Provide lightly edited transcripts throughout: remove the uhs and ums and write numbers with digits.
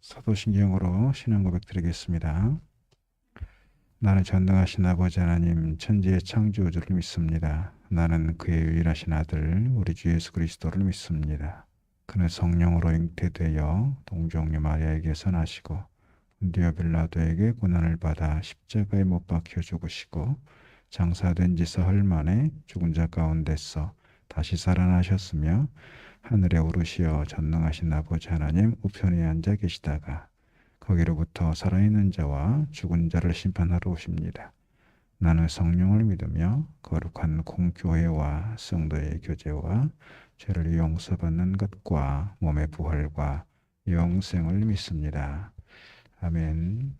사도신경으로 신앙 고백 드리겠습니다. 나는 전능하신 아버지 하나님 천지의 창조주를 믿습니다. 나는 그의 유일하신 아들 우리 주 예수 그리스도를 믿습니다. 그는 성령으로 잉태되어 동정녀 마리아에게서 나시고 본디오 빌라도에게 고난을 받아 십자가에 못 박혀 죽으시고 장사된 지 사흘 만에 죽은 자 가운데서 다시 살아나셨으며 하늘에 오르시어 전능하신 아버지 하나님 우편에 앉아 계시다가 거기로부터 살아있는 자와 죽은 자를 심판하러 오십니다. 나는 성령을 믿으며 거룩한 공교회와 성도의 교제와 죄를 용서받는 것과 몸의 부활과 영생을 믿습니다. 아멘.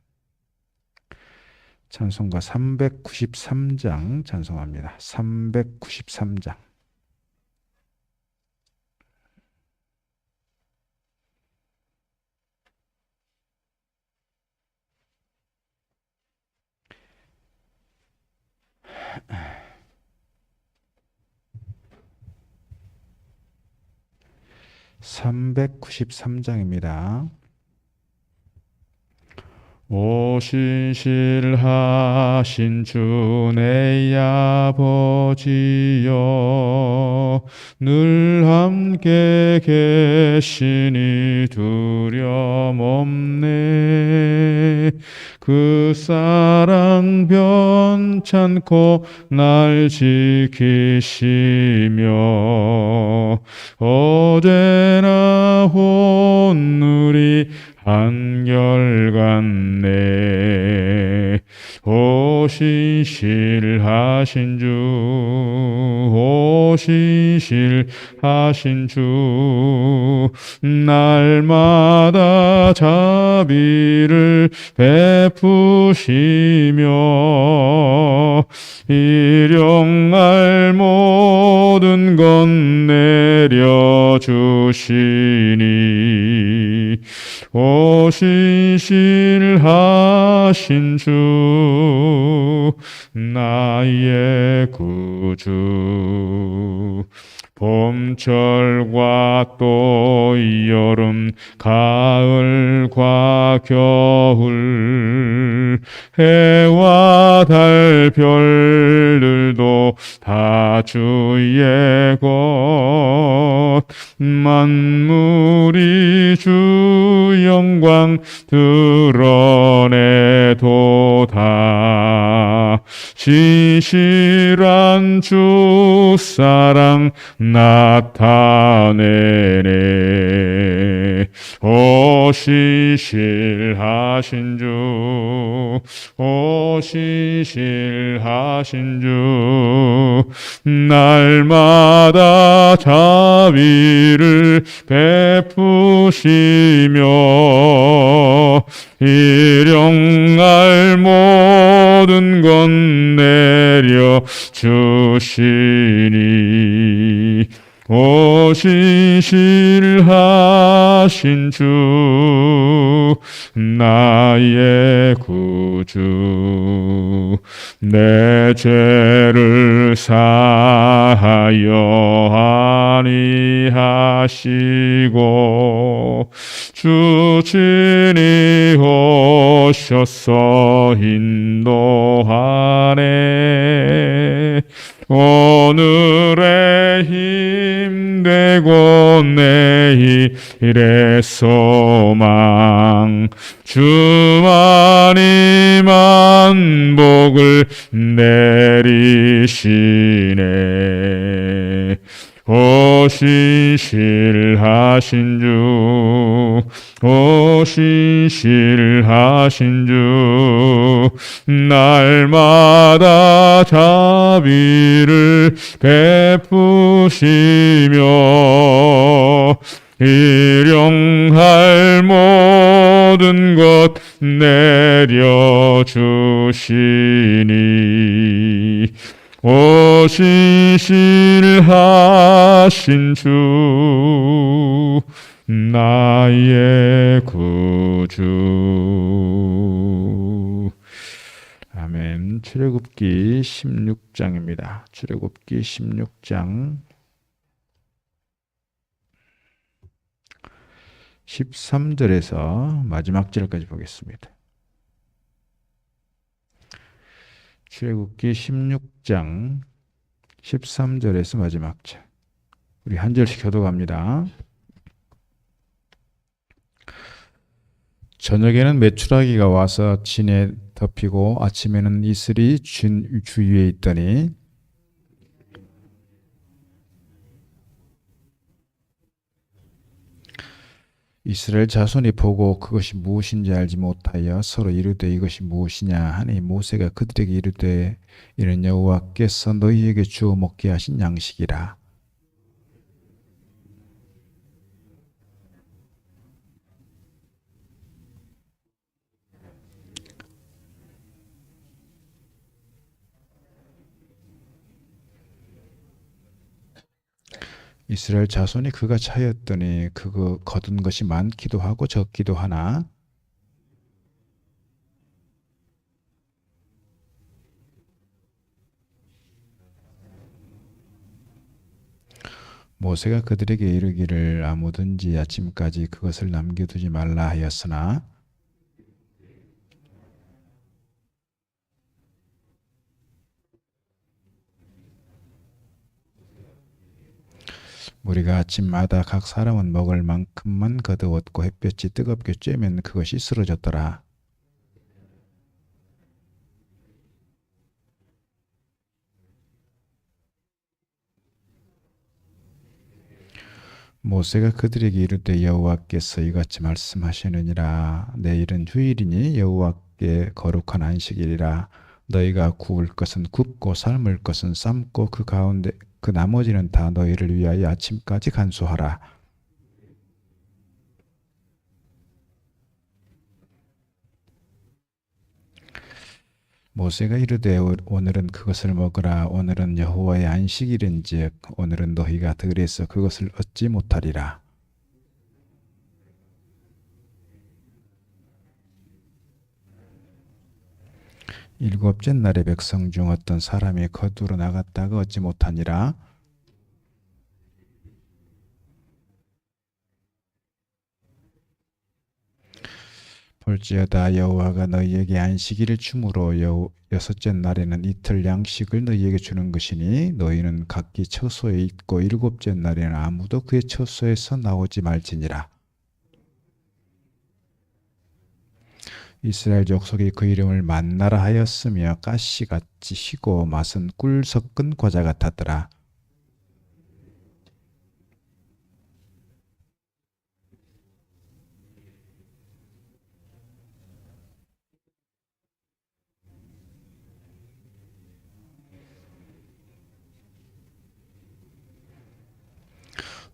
찬송가 393장 찬송합니다. 393장. (393장입니다) 오신실하신 주 내 아버지여 늘 함께 계시니 두려움없네. 그 사랑 변찮고 날 지키시며 어제나 오늘이 한결같네. 오신실하신 주 오신실하신 주 날마다 자비를 베푸시며 일용할 모든 것 내려주시니 오신실하신 주 나의 구주. 봄철과 또 여름 가을과 겨울 해와 달 별들도 다 주의 것. 만물이 주 영광 드러내도다. 진실한 주 사랑 나타내네. 오신실하신 주 오신실하신 주 날마다 자비를 베푸시며 일용할 모든 것 내려주시니 오신실하신 주 나의 구주. 내 죄를 사하여 아니하시고 주 친히 오셔서 인도하네. 오늘의 힘되고 내일의 소망 주만이 만복을 내리시네. 오신실하신 주 오신실하신 주 날마다 자비를 베푸시며 일용할 모든 것 내려주시니 오신실하신 주 나의 구주. 아멘. 출애굽기 16장입니다. 출애굽기 16장 13절에서 마지막 절까지 보겠습니다. 출애굽기 16장 13절에서 마지막 절. 우리 한 절씩 교독합니다. 저녁에는 메추라기가 와서 진에 덮이고 아침에는 이슬이 주위에 있더니 이스라엘 자손이 보고 그것이 무엇인지 알지 못하여 서로 이르되 이것이 무엇이냐 하니 모세가 그들에게 이르되 이는 여호와께서 너희에게 주어 먹게 하신 양식이라. 이스라엘 자손이 그가 차였더니 그거 거둔 것이 많기도 하고 적기도 하나 모세가 그들에게 이르기를 아무든지 아침까지 그것을 남겨두지 말라 하였으나 우리가 아침마다 각 사람은 먹을 만큼만 거두었고 햇볕이 뜨겁게 쬐면 그것이 쓰러졌더라. 모세가 그들에게 이르되 여호와께서 이같이 말씀하시느니라. 내일은 휴일이니 여호와께 거룩한 안식일이라. 너희가 구울 것은 굽고 삶을 것은 삶고 그 가운데 그 나머지는 다 너희를 위하여 아침까지 간수하라. 모세가 이르되 오늘은 그것을 먹으라. 오늘은 여호와의 안식일인즉 오늘은 너희가 들에서 그것을 얻지 못하리라. 일곱째 날에 백성 중 어떤 사람이 거두러 나갔다가 얻지 못하니라. 볼지어다 여호와가 너희에게 안식일을 주므로 여섯째 날에는 이틀 양식을 너희에게 주는 것이니 너희는 각기 처소에 있고 일곱째 날에는 아무도 그의 처소에서 나오지 말지니라. 이스라엘 족속이 그 이름을 만나라 하였으며 가시같이 시고 맛은 꿀 섞은 과자 같았더라.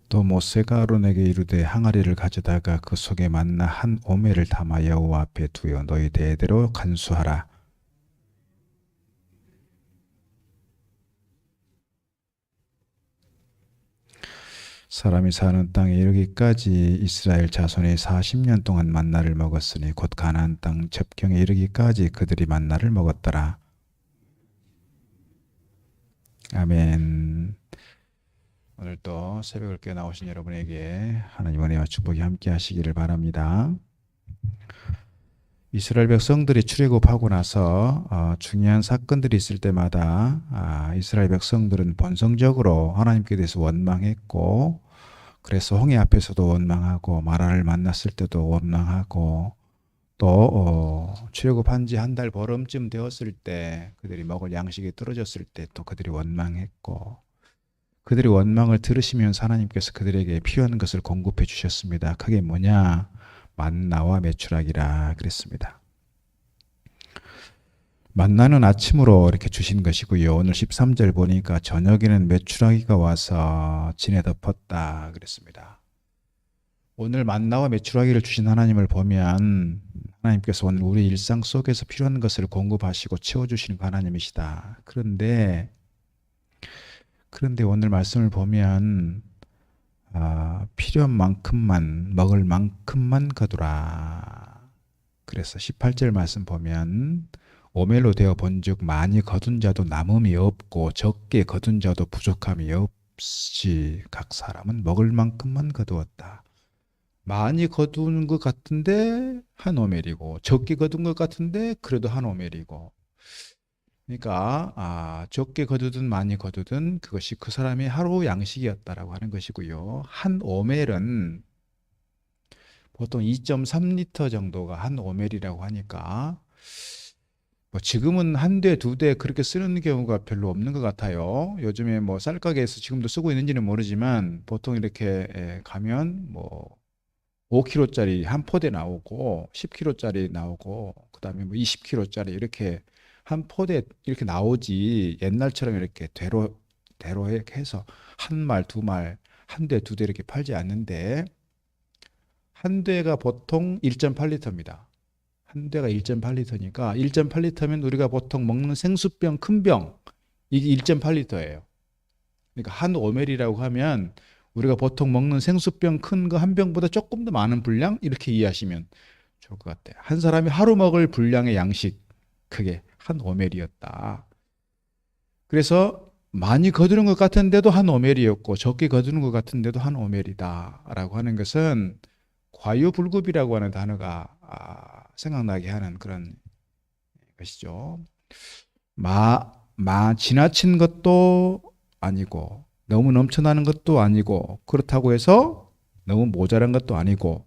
또 모세가 아론에게 이르되 항아리를 가져다가 그 속에 만나 한 오멜을 담아 여호와 앞에 두어 너희 대대로 간수하라. 사람이 사는 땅에 이르기까지 이스라엘 자손이 40년 동안 만나를 먹었으니 곧 가나안 땅 접경에 이르기까지 그들이 만나를 먹었더라. 아멘. 오늘도 새벽을 깨어 나오신 여러분에게 하나님 은혜와 축복이 함께 하시기를 바랍니다. 이스라엘 백성들이 출애굽하고 나서 중요한 사건들이 있을 때마다 이스라엘 백성들은 본성적으로 하나님께 대해서 원망했고, 그래서 홍해 앞에서도 원망하고 마라를 만났을 때도 원망하고, 또 출애굽한 지 한 달 보름쯤 되었을 때 그들이 먹을 양식이 떨어졌을 때 또 그들이 원망했고, 그들의 원망을 들으시면서 하나님께서 그들에게 필요한 것을 공급해 주셨습니다. 그게 뭐냐? 만나와 메추라기라 그랬습니다. 만나는 아침으로 이렇게 주신 것이고요. 오늘 13절 보니까 저녁에는 메추라기가 와서 진에 덮었다 그랬습니다. 오늘 만나와 메추라기를 주신 하나님을 보면 하나님께서 오늘 우리 일상 속에서 필요한 것을 공급하시고 채워주시는 하나님이시다. 그런데 오늘 말씀을 보면 필요한 만큼만 먹을 만큼만 거두라. 그래서 18절 말씀 보면 오멜로 되어 본즉 많이 거둔 자도 남음이 없고 적게 거둔 자도 부족함이 없이 각 사람은 먹을 만큼만 거두었다. 많이 거둔 것 같은데 한 오멜이고, 적게 거둔 것 같은데 그래도 한 오멜이고. 그러니까 적게 거두든 많이 거두든 그것이 그 사람의 하루 양식이었다라고 하는 것이고요. 한 오멜은 보통 2.3리터 정도가 한 오멜이라고 하니까, 뭐 지금은 한 대, 두 대 그렇게 쓰는 경우가 별로 없는 것 같아요. 요즘에 뭐 쌀가게에서 지금도 쓰고 있는지는 모르지만 보통 이렇게 가면 뭐 5kg짜리 한 포대 나오고 10kg짜리 나오고 그다음에 뭐 20kg짜리 이렇게 한 포대 이렇게 나오지, 옛날처럼 이렇게 대로 이렇게 해서 한 말, 두 말, 한 대, 두 대 이렇게 팔지 않는데, 한 대가 보통 1.8리터입니다. 한 대가 1.8리터니까 1.8리터면 우리가 보통 먹는 생수병 큰 병, 이게 1.8리터예요. 그러니까 한 오멜이라고 하면 우리가 보통 먹는 생수병 큰 거 한 병보다 조금 더 많은 분량, 이렇게 이해하시면 좋을 것 같아요. 한 사람이 하루 먹을 분량의 양식, 그게 한 오멜이었다. 그래서 많이 거두는 것 같은데도 한 오멜이었고 적게 거두는 것 같은데도 한 오멜이다라고 하는 것은 과유불급이라고 하는 단어가 생각나게 하는 그런 것이죠. 지나친 것도 아니고 너무 넘쳐나는 것도 아니고, 그렇다고 해서 너무 모자란 것도 아니고,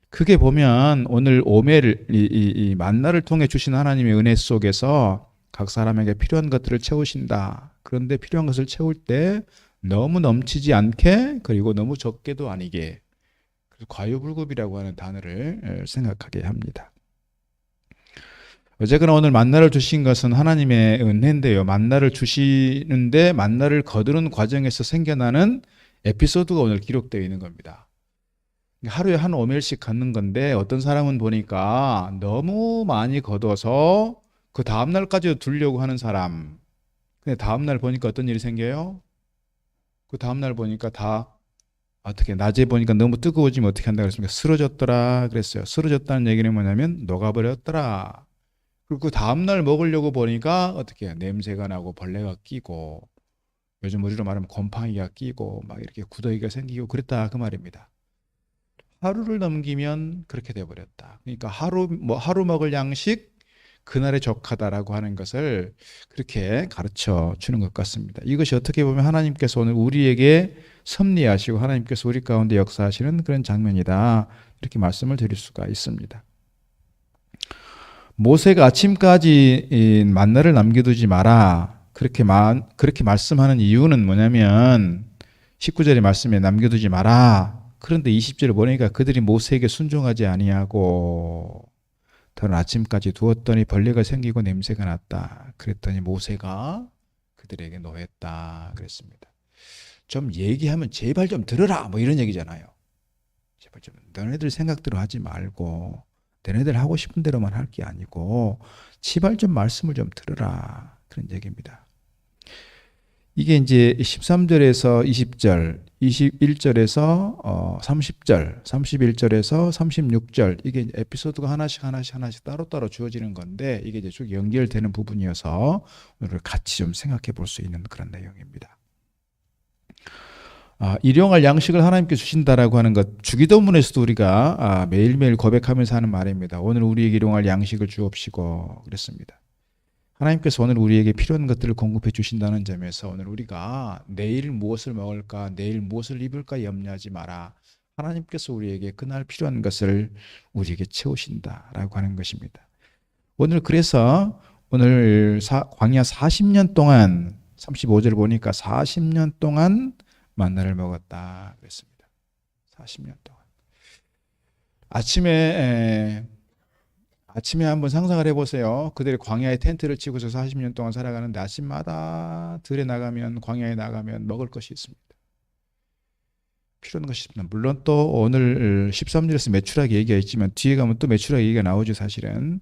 크게 보면 오늘 오멜, 이 만나를 통해 주신 하나님의 은혜 속에서 각 사람에게 필요한 것들을 채우신다. 그런데 필요한 것을 채울 때 너무 넘치지 않게, 그리고 너무 적게도 아니게, 그래서 과유불급이라고 하는 단어를 생각하게 합니다. 어쨌거나 오늘 만나를 주신 것은 하나님의 은혜인데요. 만나를 주시는데 만나를 거두는 과정에서 생겨나는 에피소드가 오늘 기록되어 있는 겁니다. 하루에 한 오멜씩 갖는 건데, 어떤 사람은 보니까 너무 많이 거둬서 그 다음날까지도 두려고 하는 사람. 근데 다음날 보니까 어떤 일이 생겨요? 그 다음날 보니까 다 어떻게, 낮에 보니까 너무 뜨거워지면 어떻게 한다 그랬습니까? 쓰러졌더라 그랬어요. 쓰러졌다는 얘기는 뭐냐면 녹아버렸더라. 그리고 그 다음날 먹으려고 보니까 어떻게 냄새가 나고 벌레가 끼고, 요즘 우리로 말하면 곰팡이가 끼고 막 이렇게 구더기가 생기고 그랬다, 그 말입니다. 하루를 넘기면 그렇게 돼버렸다. 그러니까 하루 먹을 양식 그날에 족하다라고 하는 것을 그렇게 가르쳐 주는 것 같습니다. 이것이 어떻게 보면 하나님께서 오늘 우리에게 섭리하시고 하나님께서 우리 가운데 역사하시는 그런 장면이다, 이렇게 말씀을 드릴 수가 있습니다. 모세가 아침까지 만나를 남겨두지 마라, 그렇게 말씀하는 이유는 뭐냐면, 19절의 말씀에 남겨두지 마라. 그런데 20절을 보니까 그들이 모세에게 순종하지 아니하고 더는 아침까지 두었더니 벌레가 생기고 냄새가 났다. 그랬더니 모세가 그들에게 노했다 그랬습니다. 좀 얘기하면 제발 좀 들어라, 뭐 이런 얘기잖아요. 제발 좀 너네들 생각대로 하지 말고 너네들 하고 싶은 대로만 할 게 아니고 제발 좀 말씀을 좀 들어라, 그런 얘기입니다. 이게 이제 13절에서 20절, 21절에서 30절, 31절에서 36절, 이게 에피소드가 하나씩 따로따로 주어지는 건데, 이게 이제 쭉 연결되는 부분이어서 오늘 같이 좀 생각해 볼 수 있는 그런 내용입니다. 일용할 양식을 하나님께 주신다라고 하는 것, 주기도문에서도 우리가 매일매일 고백하면서 하는 말입니다. 오늘 우리에게 일용할 양식을 주옵시고 그랬습니다. 하나님께서 오늘 우리에게 필요한 것들을 공급해 주신다는 점에서 오늘 우리가 내일 무엇을 먹을까, 내일 무엇을 입을까 염려하지 마라. 하나님께서 우리에게 그날 필요한 것을 우리에게 채우신다라고 하는 것입니다. 오늘 그래서 오늘 광야 40년 동안, 35절 보니까 40년 동안 만나를 먹었다 그랬습니다. 40년 동안. 아침에 한번 상상을 해보세요. 그들이 광야에 텐트를 치고서 40년 동안 살아가는데 아침마다 들에 나가면, 광야에 나가면 먹을 것이 있습니다. 필요한 것이 있습니다. 물론 또 오늘 13절에서 메추라기 얘기가 있지만 뒤에 가면 또 메추라기 얘기가 나오죠, 사실은.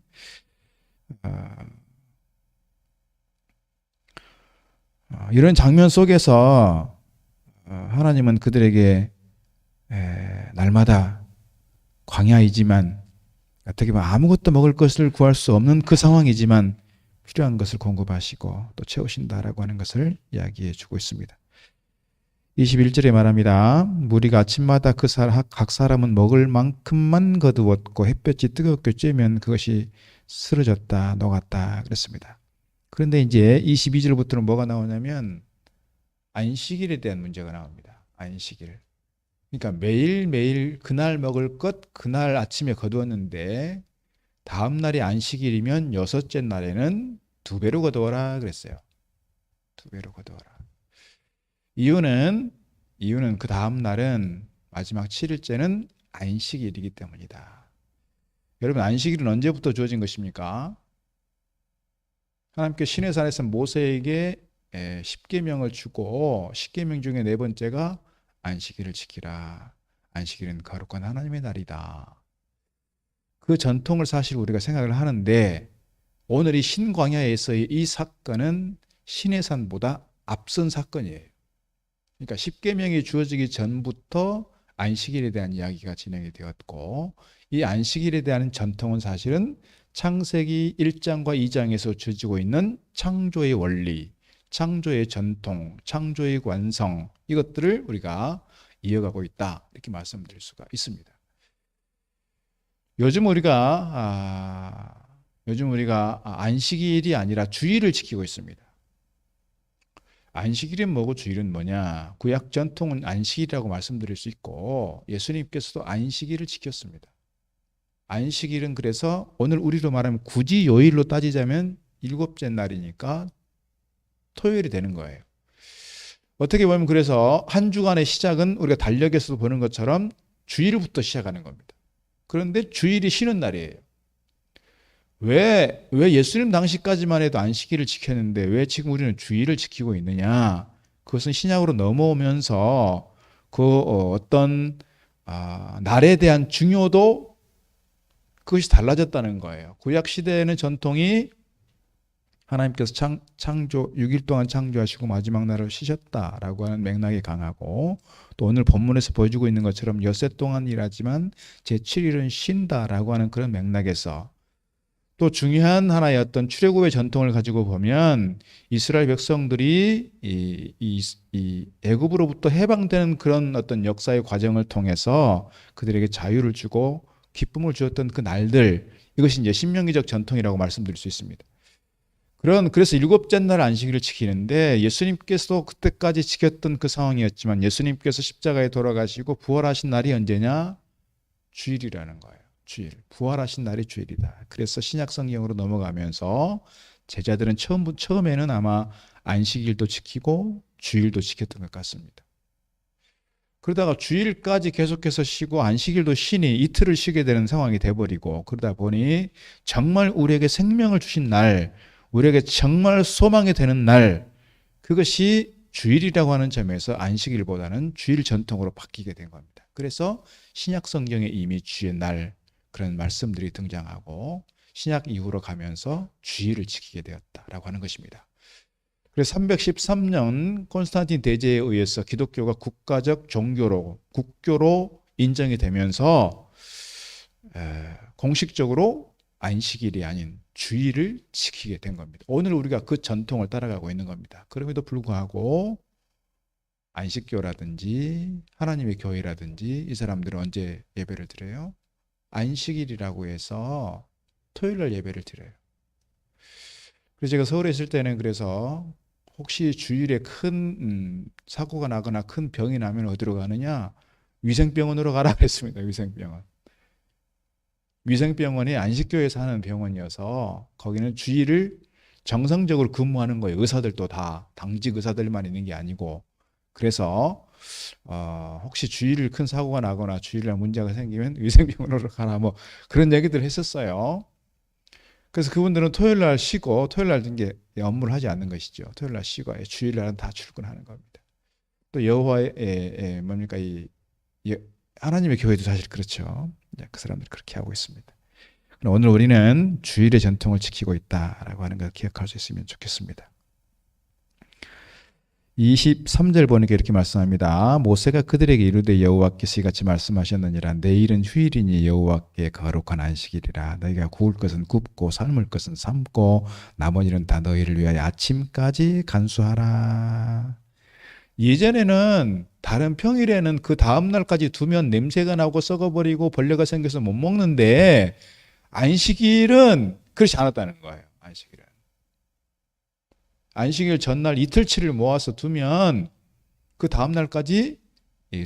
이런 장면 속에서 하나님은 그들에게 날마다 광야이지만, 어떻게 보면 아무것도 먹을 것을 구할 수 없는 그 상황이지만 필요한 것을 공급하시고 또 채우신다라고 하는 것을 이야기해 주고 있습니다. 21절에 말합니다. 무리가 아침마다 각 사람은 먹을 만큼만 거두었고 햇볕이 뜨겁게 쬐면 그것이 쓰러졌다, 녹았다 그랬습니다. 그런데 이제 22절부터는 뭐가 나오냐면 안식일에 대한 문제가 나옵니다. 안식일. 그러니까 매일매일 그날 먹을 것 그날 아침에 거두었는데 다음 날이 안식일이면 여섯째 날에는 2배로 거두어라 그랬어요. 2배로 거두어라. 이유는 그 다음 날은 마지막 7일째는 안식일이기 때문이다. 여러분, 안식일은 언제부터 주어진 것입니까? 하나님께 시내산에서 모세에게 10계명을 주고 10계명 중에 4번째가 안식일을 지키라. 안식일은 거룩한 하나님의 날이다. 그 전통을 사실 우리가 생각을 하는데 오늘 이 신광야에서의 이 사건은 시내산보다 앞선 사건이에요. 그러니까 10계명이 주어지기 전부터 안식일에 대한 이야기가 진행이 되었고 이 안식일에 대한 전통은 사실은 창세기 1장과 2장에서 주어지고 있는 창조의 원리, 창조의 전통, 창조의 완성 이것들을 우리가 이어가고 있다 이렇게 말씀드릴 수가 있습니다. 요즘 우리가 안식일이 아니라 주일을 지키고 있습니다. 안식일은 뭐고 주일은 뭐냐? 구약 전통은 안식일이라고 말씀드릴 수 있고 예수님께서도 안식일을 지켰습니다. 안식일은 그래서 오늘 우리로 말하면 굳이 요일로 따지자면 7째 날이니까 토요일이 되는 거예요. 어떻게 보면 그래서 한 주간의 시작은 우리가 달력에서도 보는 것처럼 주일부터 시작하는 겁니다. 그런데 주일이 쉬는 날이에요. 왜 예수님 당시까지만 해도 안식일을 지켰는데 왜 지금 우리는 주일을 지키고 있느냐? 그것은 신약으로 넘어오면서 그 어떤 날에 대한 중요도 그것이 달라졌다는 거예요. 구약 시대에는 전통이 하나님께서 창조 6일 동안 창조하시고 마지막 날을 쉬셨다라고 하는 맥락이 강하고 또 오늘 본문에서 보여주고 있는 것처럼 엿새 동안 일하지만 제7일은 쉰다라고 하는 그런 맥락에서 또 중요한 하나의 어떤 출애굽의 전통을 가지고 보면 이스라엘 백성들이 이 애굽으로부터 해방되는 그런 어떤 역사의 과정을 통해서 그들에게 자유를 주고 기쁨을 주었던 그 날들 이것이 이제 신명기적 전통이라고 말씀드릴 수 있습니다. 그래서 7째 날 안식일을 지키는데 예수님께서도 그때까지 지켰던 그 상황이었지만 예수님께서 십자가에 돌아가시고 부활하신 날이 언제냐? 주일이라는 거예요. 주일. 부활하신 날이 주일이다. 그래서 신약 성경으로 넘어가면서 제자들은 처음에는 아마 안식일도 지키고 주일도 지켰던 것 같습니다. 그러다가 주일까지 계속해서 쉬고 안식일도 쉬니 이틀을 쉬게 되는 상황이 돼버리고 그러다 보니 정말 우리에게 생명을 주신 날, 우리에게 정말 소망이 되는 날, 그것이 주일이라고 하는 점에서 안식일보다는 주일 전통으로 바뀌게 된 겁니다. 그래서 신약 성경에 이미 주의 날 그런 말씀들이 등장하고 신약 이후로 가면서 주일을 지키게 되었다라고 하는 것입니다. 그래서 313년 콘스탄틴 대제에 의해서 기독교가 국가적 국교로 인정이 되면서 공식적으로 안식일이 아닌 주일을 지키게 된 겁니다. 오늘 우리가 그 전통을 따라가고 있는 겁니다. 그럼에도 불구하고 안식교라든지 하나님의 교회라든지 이 사람들은 언제 예배를 드려요? 안식일이라고 해서 토요일날 예배를 드려요. 그래서 제가 서울에 있을 때는 그래서 혹시 주일에 큰 사고가 나거나 큰 병이 나면 어디로 가느냐? 위생병원으로 가라 그랬습니다. 위생병원. 위생병원이 안식교에서 하는 병원이어서 거기는 주일을 정상적으로 근무하는 거예요. 의사들도 다 당직 의사들만 있는 게 아니고 그래서 혹시 주일을 큰 사고가 나거나 주일날 문제가 생기면 위생병원으로 가라 뭐 그런 얘기들 했었어요. 그래서 그분들은 토요일날 쉬고 토요일날 게 업무를 하지 않는 것이죠. 토요일날 쉬고 주일날은 다 출근하는 겁니다. 또 여호와의 뭡니까 하나님의 교회도 사실 그렇죠. 그 사람들이 그렇게 하고 있습니다. 오늘 우리는 주일의 전통을 지키고 있다라고 하는 걸 기억할 수 있으면 좋겠습니다. 23절 보니까 이렇게 말씀합니다. 모세가 그들에게 이르되 여호와께서 이같이 말씀하셨느니라. 내일은 휴일이니 여호와께 거룩한 안식일이라. 너희가 구울 것은 굽고 삶을 것은 삶고 나머지는 다 너희를 위하여 아침까지 간수하라. 예전에는 다른 평일에는 그 다음 날까지 두면 냄새가 나고 썩어버리고 벌레가 생겨서 못 먹는데 안식일은 그렇지 않았다는 거예요. 안식일 전날 이틀치를 모아서 두면 그 다음 날까지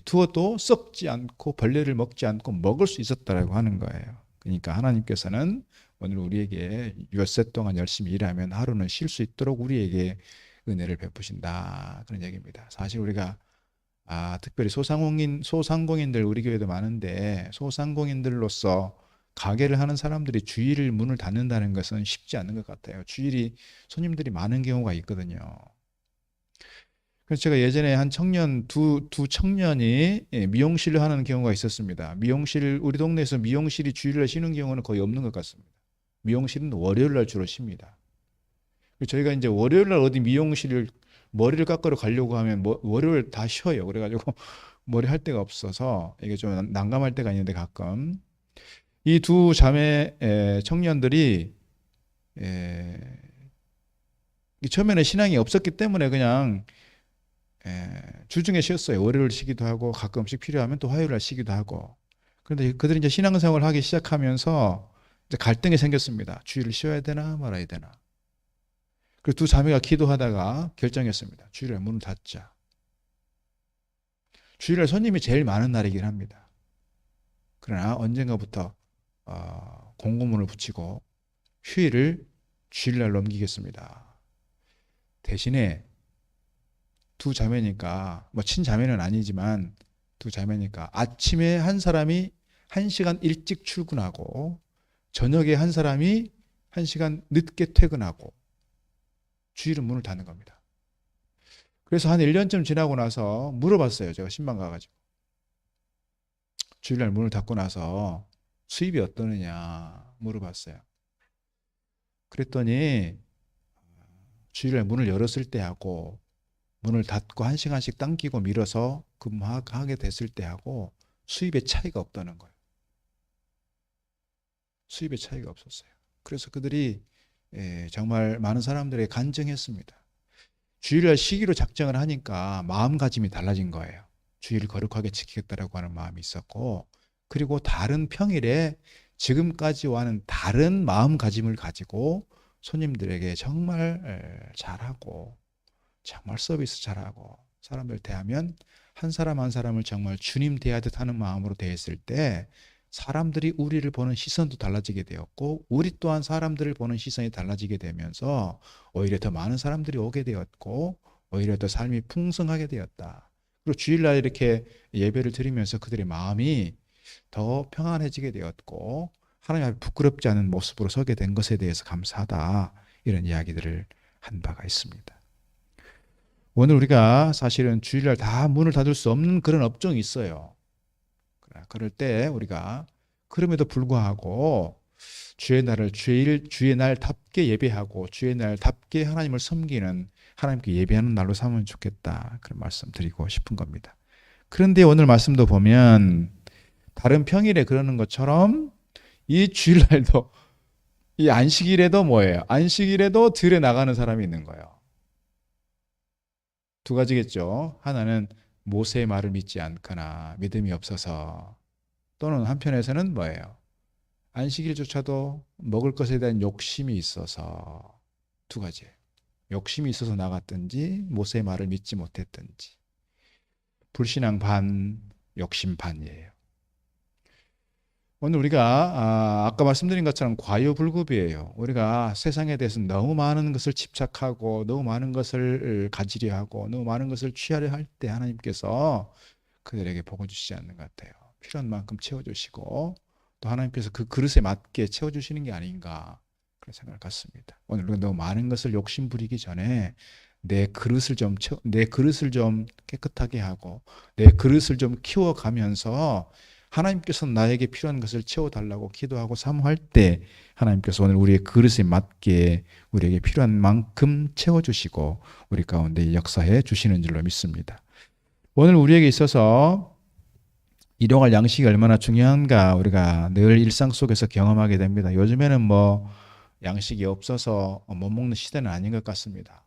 두어도 썩지 않고 벌레를 먹지 않고 먹을 수 있었다라고 하는 거예요. 그러니까 하나님께서는 오늘 우리에게 엿새 동안 열심히 일하면 하루는 쉴 수 있도록 우리에게 은혜를 베푸신다, 그런 얘기입니다. 사실 우리가 특별히 소상공인들 우리 교회도 많은데 소상공인들로서 가게를 하는 사람들이 주일 문을 닫는다는 것은 쉽지 않은 것 같아요. 주일이 손님들이 많은 경우가 있거든요. 그래서 제가 예전에 한 청년 두 청년이 미용실을 하는 경우가 있었습니다. 우리 동네에서 미용실이 주일날 쉬는 경우는 거의 없는 것 같습니다. 미용실은 월요일날 주로 쉽니다. 저희가 이제 월요일날 어디 미용실을 머리를 깎으러 가려고 하면 월요일 다 쉬어요. 그래가지고 머리 할 데가 없어서 이게 좀 난감할 때가 있는데, 가끔 이 두 자매 청년들이 처음에는 신앙이 없었기 때문에 그냥 주중에 쉬었어요. 월요일 쉬기도 하고 가끔씩 필요하면 또 화요일날 쉬기도 하고. 그런데 그들이 이제 신앙생활을 하기 시작하면서 이제 갈등이 생겼습니다. 주일을 쉬어야 되나 말아야 되나. 그리고 두 자매가 기도하다가 결정했습니다. 주일날 문을 닫자. 주일날 손님이 제일 많은 날이긴 합니다. 그러나 언젠가부터 공고문을 붙이고 휴일을 주일날 넘기겠습니다. 대신에 두 자매니까, 뭐 친자매는 아니지만 두 자매니까 아침에 한 사람이 1시간 일찍 출근하고 저녁에 한 사람이 1시간 늦게 퇴근하고 주일은 문을 닫는 겁니다. 그래서 한 1년쯤 지나고 나서 물어봤어요. 제가 신방 가가지고. 주일날 문을 닫고 나서 수입이 어떠느냐 물어봤어요. 그랬더니 주일날 문을 열었을 때하고 문을 닫고 1시간씩 당기고 밀어서 근무하게 됐을 때하고 수입의 차이가 없다는 거예요. 수입의 차이가 없었어요. 그래서 그들이 정말 많은 사람들이 간증했습니다. 주일날 쉬기로 작정을 하니까 마음가짐이 달라진 거예요. 주일을 거룩하게 지키겠다라고 하는 마음이 있었고, 그리고 다른 평일에 지금까지와는 다른 마음가짐을 가지고 손님들에게 정말 잘하고 정말 서비스 잘하고 사람들 대하면 한 사람 한 사람을 정말 주님 대하듯 하는 마음으로 대했을 때 사람들이 우리를 보는 시선도 달라지게 되었고, 우리 또한 사람들을 보는 시선이 달라지게 되면서 오히려 더 많은 사람들이 오게 되었고 오히려 더 삶이 풍성하게 되었다. 그리고 주일날 이렇게 예배를 드리면서 그들의 마음이 더 평안해지게 되었고 하나님 앞에 부끄럽지 않은 모습으로 서게 된 것에 대해서 감사하다, 이런 이야기들을 한 바가 있습니다. 오늘 우리가 사실은 주일날 다 문을 닫을 수 없는 그런 업종이 있어요. 그럴 때 우리가 그럼에도 불구하고 주의 날답게 예배하고 주의 날답게 하나님을 섬기는, 하나님께 예배하는 날로 삼으면 좋겠다, 그런 말씀 드리고 싶은 겁니다. 그런데 오늘 말씀도 보면 다른 평일에 그러는 것처럼 이 주일날도, 이 안식일에도 뭐예요? 안식일에도 들에 나가는 사람이 있는 거예요. 두 가지겠죠. 하나는 모세의 말을 믿지 않거나 믿음이 없어서, 또는 한편에서는 뭐예요? 안식일조차도 먹을 것에 대한 욕심이 있어서. 두 가지예요. 욕심이 있어서 나갔든지 모세의 말을 믿지 못했든지. 불신앙 반, 욕심 반이에요. 오늘 우리가 아까 말씀드린 것처럼 과유불급이에요. 우리가 세상에 대해서 너무 많은 것을 집착하고 너무 많은 것을 가지려 하고 너무 많은 것을 취하려 할 때 하나님께서 그들에게 복을 주시지 않는 것 같아요. 필요한 만큼 채워주시고 또 하나님께서 그 그릇에 맞게 채워주시는 게 아닌가, 그런 생각을 갖습니다. 오늘 우리가 너무 많은 것을 욕심 부리기 전에 내 그릇을 좀 깨끗하게 하고 내 그릇을 좀 키워가면서 하나님께서 나에게 필요한 것을 채워달라고 기도하고 사모할 때 하나님께서 오늘 우리의 그릇에 맞게 우리에게 필요한 만큼 채워주시고 우리 가운데 역사해 주시는 줄로 믿습니다. 오늘 우리에게 있어서 일용할 양식이 얼마나 중요한가 우리가 늘 일상 속에서 경험하게 됩니다. 요즘에는 뭐 양식이 없어서 못 먹는 시대는 아닌 것 같습니다.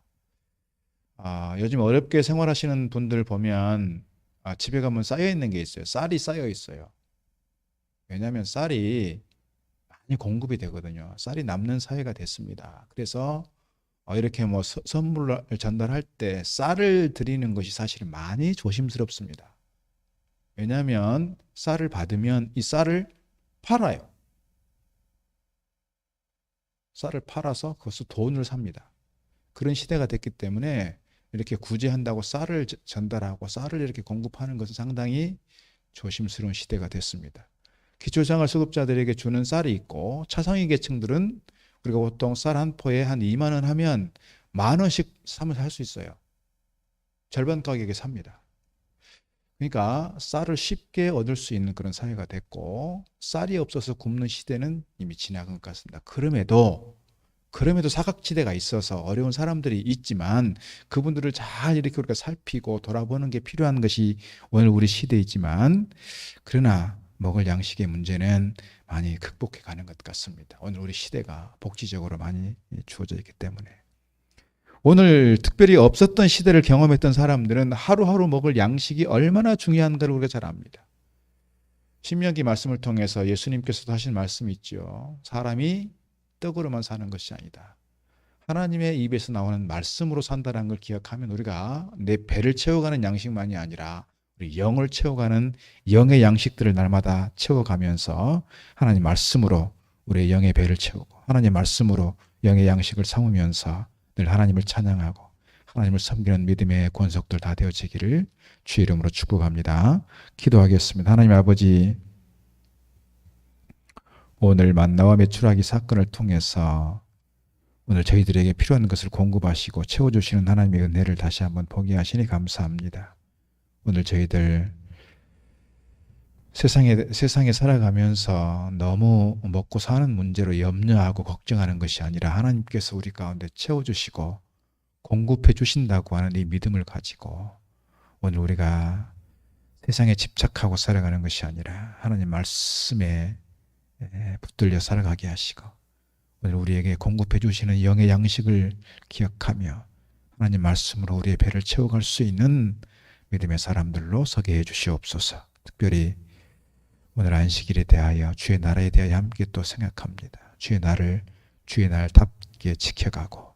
요즘 어렵게 생활하시는 분들 보면 집에 가면 쌓여 있는 게 있어요. 쌀이 쌓여 있어요. 왜냐하면 쌀이 많이 공급이 되거든요. 쌀이 남는 사회가 됐습니다. 그래서 이렇게 뭐 선물을 전달할 때 쌀을 드리는 것이 사실은 많이 조심스럽습니다. 왜냐하면 쌀을 받으면 이 쌀을 팔아요. 쌀을 팔아서 그것을 돈을 삽니다. 그런 시대가 됐기 때문에 이렇게 구제한다고 쌀을 전달하고 쌀을 이렇게 공급하는 것은 상당히 조심스러운 시대가 됐습니다. 기초생활수급자들에게 주는 쌀이 있고 차상위 계층들은 우리가 보통 쌀 한 포에 한 2만 원 하면 10,000원씩 사면 살 수 있어요. 절반 가격에 삽니다. 그러니까 쌀을 쉽게 얻을 수 있는 그런 사회가 됐고 쌀이 없어서 굶는 시대는 이미 지나간 것 같습니다. 그럼에도 사각지대가 있어서 어려운 사람들이 있지만 그분들을 잘 이렇게 우리가 살피고 돌아보는 게 필요한 것이 오늘 우리 시대이지만 그러나 먹을 양식의 문제는 많이 극복해 가는 것 같습니다. 오늘 우리 시대가 복지적으로 많이 주어져 있기 때문에 오늘 특별히 없었던 시대를 경험했던 사람들은 하루하루 먹을 양식이 얼마나 중요한가를 우리가 잘 압니다. 신명기 말씀을 통해서 예수님께서도 하신 말씀이 있죠. 사람이 떡으로만 사는 것이 아니다. 하나님의 입에서 나오는 말씀으로 산다는 걸 기억하면 우리가 내 배를 채워가는 양식만이 아니라 우리 영을 채워가는 영의 양식들을 날마다 채워가면서 하나님 말씀으로 우리의 영의 배를 채우고 하나님 말씀으로 영의 양식을 삼으면서 늘 하나님을 찬양하고 하나님을 섬기는 믿음의 권속들 다 되어지기를 주의 이름으로 축복합니다. 기도하겠습니다. 하나님 아버지, 오늘 만나와 메추라기 사건을 통해서 오늘 저희들에게 필요한 것을 공급하시고 채워주시는 하나님의 은혜를 다시 한번 보게 하시니 감사합니다. 오늘 저희들 세상에 살아가면서 너무 먹고 사는 문제로 염려하고 걱정하는 것이 아니라 하나님께서 우리 가운데 채워주시고 공급해 주신다고 하는 이 믿음을 가지고 오늘 우리가 세상에 집착하고 살아가는 것이 아니라 하나님 말씀에 붙들려 살아가게 하시고 오늘 우리에게 공급해 주시는 영의 양식을 기억하며 하나님 말씀으로 우리의 배를 채워갈 수 있는 믿음의 사람들로 서게 해 주시옵소서. 특별히 오늘 안식일에 대하여 주의 나라에 대하여 함께 또 생각합니다. 주의 날답게 지켜가고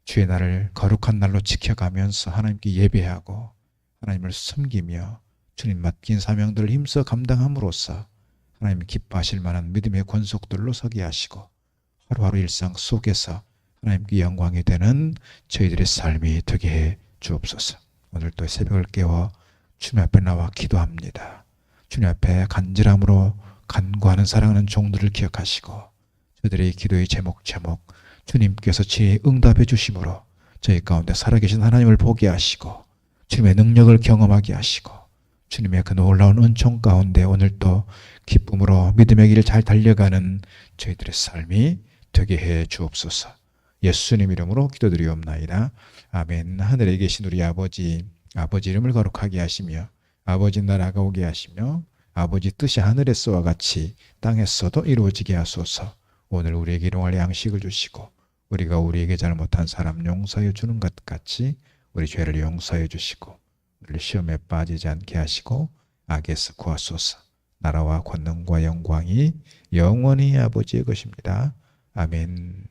주의 날을 거룩한 날로 지켜가면서 하나님께 예배하고 하나님을 섬기며 주님 맡긴 사명들을 힘써 감당함으로써 하나님이 기뻐하실 만한 믿음의 권속들로 서게 하시고 하루하루 일상 속에서 하나님께 영광이 되는 저희들의 삶이 되게 해 주옵소서. 오늘 또 새벽을 깨워 주님 앞에 나와 기도합니다. 주님 앞에 간절함으로 간구하는 사랑하는 종들을 기억하시고 저들의 기도의 제목 주님께서 지혜에 응답해 주심으로 저희 가운데 살아계신 하나님을 보게 하시고 주님의 능력을 경험하게 하시고 주님의 그 놀라운 은총 가운데 오늘도 기쁨으로 믿음의 길을 잘 달려가는 저희들의 삶이 되게 해 주옵소서. 예수님 이름으로 기도드리옵나이다. 아멘. 하늘에 계신 우리 아버지 이름을 거룩하게 하시며 아버지 나라가 오게 하시며 아버지 뜻이 하늘에서와 같이 땅에서도 이루어지게 하소서. 오늘 우리에게 일용할 양식을 주시고 우리가 우리에게 잘못한 사람 용서해 주는 것 같이 우리 죄를 용서해 주시고 우리를 시험에 빠지지 않게 하시고 악에서 구하소서. 나라와 권능과 영광이 영원히 아버지의 것입니다. 아멘.